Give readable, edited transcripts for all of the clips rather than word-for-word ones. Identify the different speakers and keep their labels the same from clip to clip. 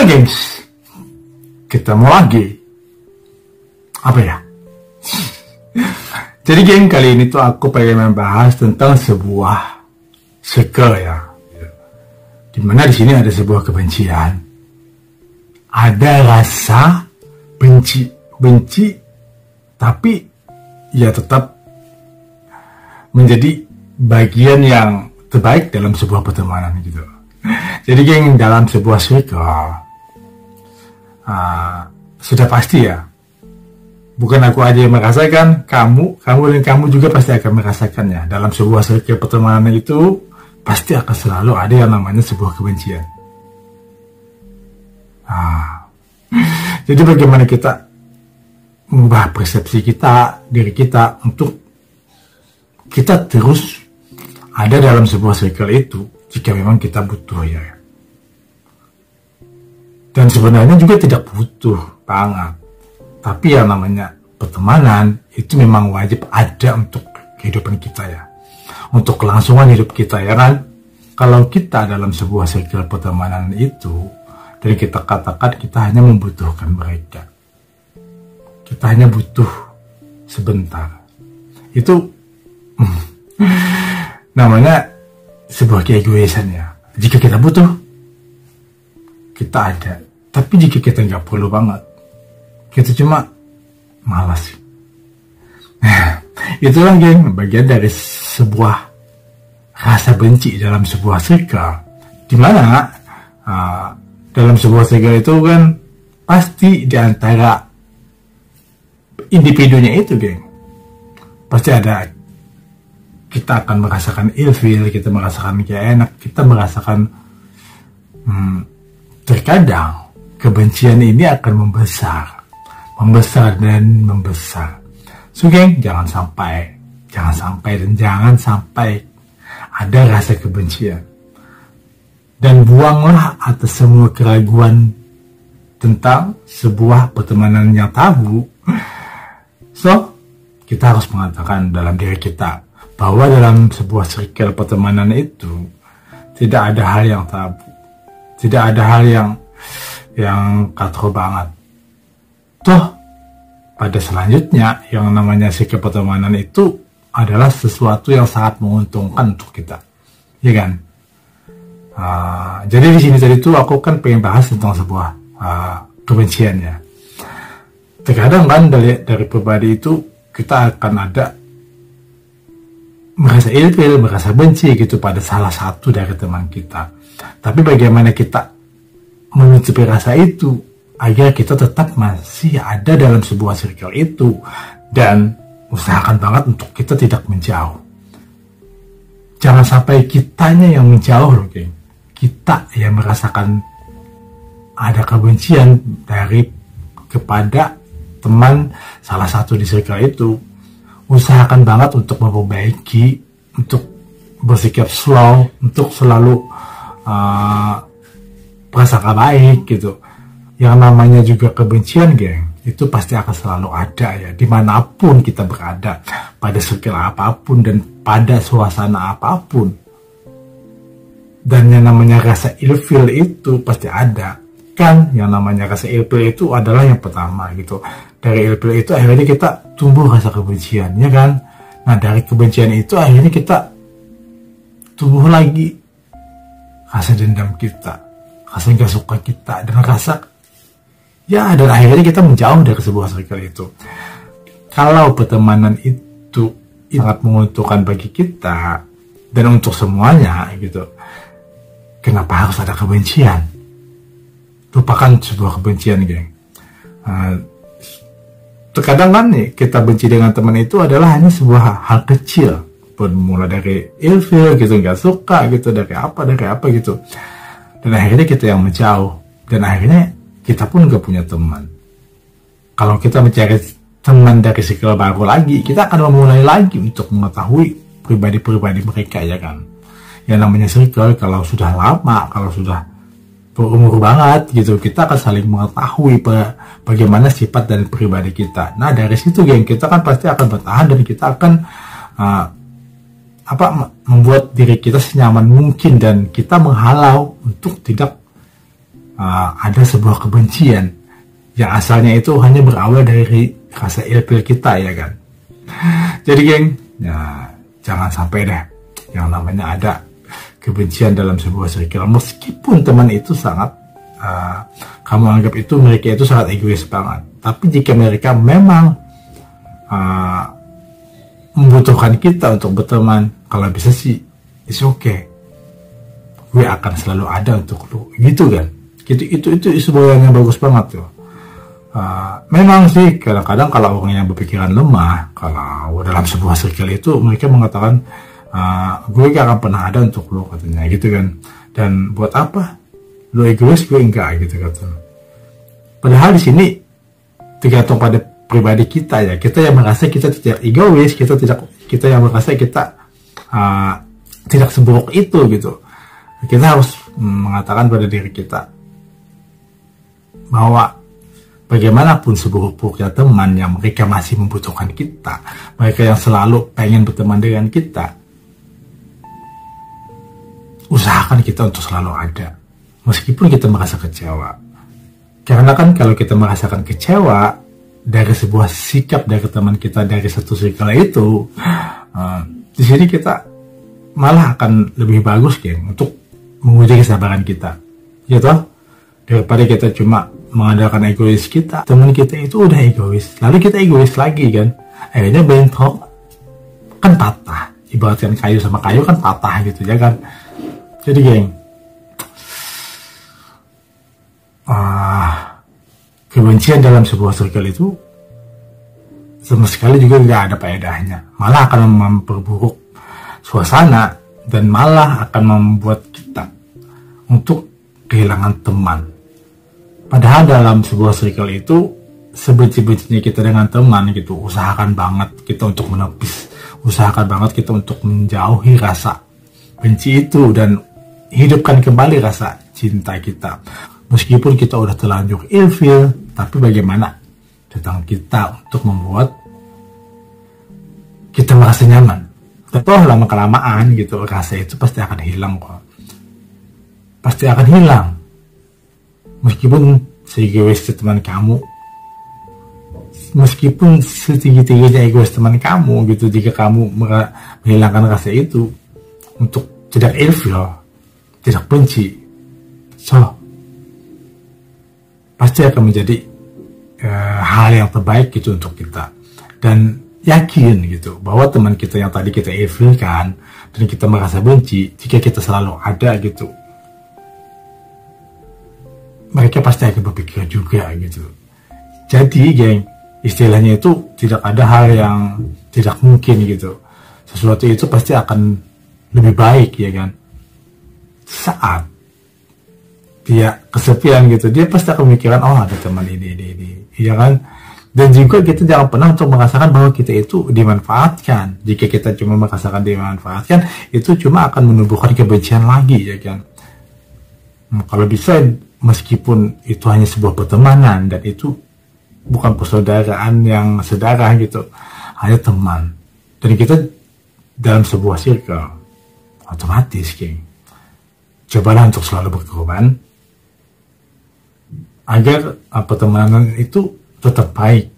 Speaker 1: gengs, ketemu lagi. Apa ya? Jadi geng, kali ini tuh aku pengen membahas tentang sebuah circle ya. Dimana di sini ada sebuah kebencian. Ada rasa benci, tapi ya tetap menjadi bagian yang terbaik dalam sebuah pertemanan gitu. Jadi geng, dalam sebuah circle sudah pasti ya, bukan aku aja yang merasakan, kamu dan kamu juga pasti akan merasakannya. Dalam sebuah circle pertemanan itu pasti akan selalu ada yang namanya sebuah kebencian. Jadi bagaimana kita mengubah persepsi kita, diri kita, untuk kita terus ada dalam sebuah circle itu jika memang kita butuh ya. Dan sebenarnya juga tidak butuh banget, tapi yang namanya pertemanan itu memang wajib ada untuk kehidupan kita ya, untuk kelangsungan hidup kita ya kan. Kalau kita dalam sebuah circle pertemanan itu, dari kita katakan kita hanya membutuhkan mereka, kita hanya butuh sebentar, itu namanya sebuah keegoisan ya. Jika kita butuh, kita ada. Tapi jika kita nggak perlu banget, kita cuma malas. Itulah geng, bagian dari sebuah rasa benci dalam sebuah circle. Dimana dalam sebuah circle itu kan pasti diantara individunya itu geng, pasti ada, kita akan merasakan ilfil, kita merasakan gak enak, kita merasakan terkadang kebencian ini akan membesar dan membesar. So geng, jangan sampai ada rasa kebencian, dan buanglah atas semua keraguan tentang sebuah pertemanan yang tabu. So kita harus mengatakan dalam diri kita bahwa dalam sebuah circle pertemanan itu tidak ada hal yang tabu, tidak ada hal yang katro banget. Toh pada selanjutnya yang namanya circle pertemanan itu adalah sesuatu yang sangat menguntungkan untuk kita, ya kan? Jadi di sini tadi tuh aku kan pengen bahas tentang sebuah kebencian ya. Terkadang kan dari pribadi itu kita akan ada merasa ilfil, merasa benci gitu pada salah satu dari teman kita. Tapi bagaimana kita menutupi rasa itu agar kita tetap masih ada dalam sebuah circle itu, dan usahakan banget untuk kita tidak menjauh. Jangan sampai kitanya yang menjauh loh geng. Kita yang merasakan ada kebencian kepada teman salah satu di circle itu. Usahakan banget untuk memperbaiki, untuk bersikap slow, untuk selalu prasangka baik gitu. Yang namanya juga kebencian geng, itu pasti akan selalu ada ya, dimanapun kita berada, pada circle apapun dan pada suasana apapun. Dan yang namanya rasa ilfil itu pasti ada kan. Yang namanya rasa ilfil itu adalah yang pertama gitu. Dari ilfil itu akhirnya kita tumbuh rasa kebencian, ya kan. Nah dari kebencian itu akhirnya kita tumbuh lagi rasa dendam kita, rasa gak suka kita, dan rasa ya, dan akhirnya kita menjauh dari sebuah circle itu. Kalau pertemanan itu sangat menguntungkan bagi kita dan untuk semuanya gitu, kenapa harus ada kebencian? Lupakan sebuah kebencian geng. Terkadang kan nih, kita benci dengan teman itu adalah hanya sebuah hal kecil, mulai dari ilfil gitu, gak suka gitu, dari apa gitu, dan akhirnya kita yang menjauh, dan akhirnya kita pun gak punya teman. Kalau kita mencari teman dari circle baru lagi, kita akan memulai lagi untuk mengetahui pribadi-pribadi mereka, ya kan. Yang namanya circle, kalau sudah lama, kalau sudah berumur banget gitu, kita akan saling mengetahui bagaimana sifat dan pribadi kita. Nah dari situ geng, kita kan pasti akan bertahan, dan kita akan membuat diri kita senyaman mungkin, dan kita menghalau untuk tidak ada sebuah kebencian yang asalnya itu hanya berawal dari rasa ilfil kita, ya kan. Jadi geng, ya jangan sampai deh yang namanya ada kebencian dalam sebuah circle, meskipun teman itu sangat kamu anggap itu mereka itu sangat egois banget, tapi jika mereka memang membutuhkan kita untuk berteman, kalau bisa sih it's okay, gue akan selalu ada untuk lu, gitu kan. Itu sebuah yang bagus banget tuh. Memang sih kadang-kadang kalau orang yang berpikiran lemah, kalau dalam sebuah circle itu mereka mengatakan gue gak akan pernah ada untuk lo, katanya gitu kan. Dan buat apa lo egois, gue enggak, gitu katanya. Padahal di sini tergantung pada pribadi kita, ya. Kita yang merasa kita tidak egois, kita yang merasa kita tidak seburuk itu, gitu. Kita harus mengatakan pada diri kita bahwa bagaimanapun seburuk-buruknya teman yang mereka masih membutuhkan kita, mereka yang selalu pengen berteman dengan kita, usahakan kita untuk selalu ada, meskipun kita merasa kecewa. Karena kan kalau kita merasakan kecewa dari sebuah sikap dari teman kita dari satu circle itu, di sini kita malah akan lebih bagus, geng, untuk menguji kesabaran kita, gitu. Daripada kita cuma mengandalkan egois kita, teman kita itu udah egois, lalu kita egois lagi kan, akhirnya bentrok, kan patah. Ibaratkan kayu sama kayu kan patah gitu ya kan. Jadi geng, kebencian dalam sebuah circle itu sama sekali juga nggak ada faedahnya, malah akan memperburuk suasana dan malah akan membuat kita untuk kehilangan teman. Padahal dalam sebuah circle itu, sebenci-bencinya kita dengan teman gitu, usahakan banget kita untuk menepis, usahakan banget kita untuk menjauhi rasa benci itu dan hidupkan kembali rasa cinta kita. Meskipun kita udah terlanjur ilfil, tapi bagaimana tentang kita untuk membuat kita merasa nyaman. Toh lama-kelamaan gitu, rasa itu pasti akan hilang kok. Pasti akan hilang. Meskipun seegois teman kamu, meskipun setinggi-tingginya egois teman kamu gitu, jika kamu menghilangkan rasa itu untuk tidak ilfil, tidak benci, pasti akan menjadi hal yang terbaik gitu untuk kita. Dan yakin gitu bahwa teman kita yang tadi kita ilfilkan dan kita merasa benci, jika kita selalu ada gitu, mereka pasti akan berpikir juga gitu. Jadi geng, istilahnya itu tidak ada hal yang tidak mungkin gitu. Sesuatu itu pasti akan lebih baik, ya kan. Saat dia kesepian gitu, dia pasti akan memikirkan, oh ada teman ini, ya kan. Dan juga kita jangan pernah untuk merasakan bahwa kita itu dimanfaatkan. Jika kita cuma merasakan dimanfaatkan, itu cuma akan menumbuhkan kebencian lagi, ya kan. Kalau bisa, meskipun itu hanya sebuah pertemanan dan itu bukan persaudaraan yang sedarah gitu, hanya teman, dan kita dalam sebuah circle, otomatis geng, cobalah untuk selalu berkorban agar pertemanan itu tetap baik,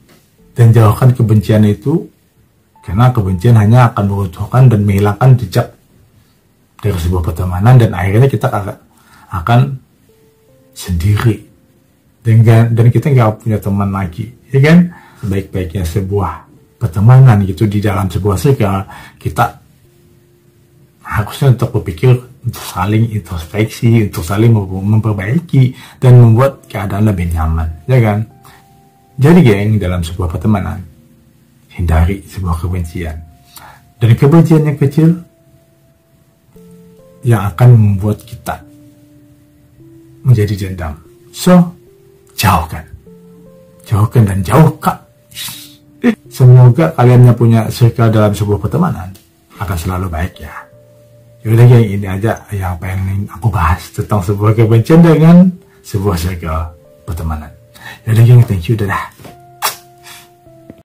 Speaker 1: dan jauhkan kebencian itu, karena kebencian hanya akan meruntuhkan dan menghilangkan jejak dari sebuah pertemanan, dan akhirnya kita akan sendiri dan kita nggak punya teman lagi, ya kan. Sebaik-baiknya sebuah pertemanan gitu di dalam sebuah circle, kita harusnya untuk berpikir untuk saling introspeksi, untuk saling memperbaiki dan membuat keadaan lebih nyaman, ya kan. Jadi geng, dalam sebuah pertemanan, hindari sebuah kebencian, dan kebencian yang kecil yang akan membuat kita menjadi dendam. Jauhkan dan jauhkan. Semoga kalian yang punya circle dalam sebuah pertemanan akan selalu baik, ya. Yaudah geng, ini aja yang pengen aku bahas tentang sebuah kebencian dengan sebuah circle pertemanan. Yaudah geng, thank you, dadah.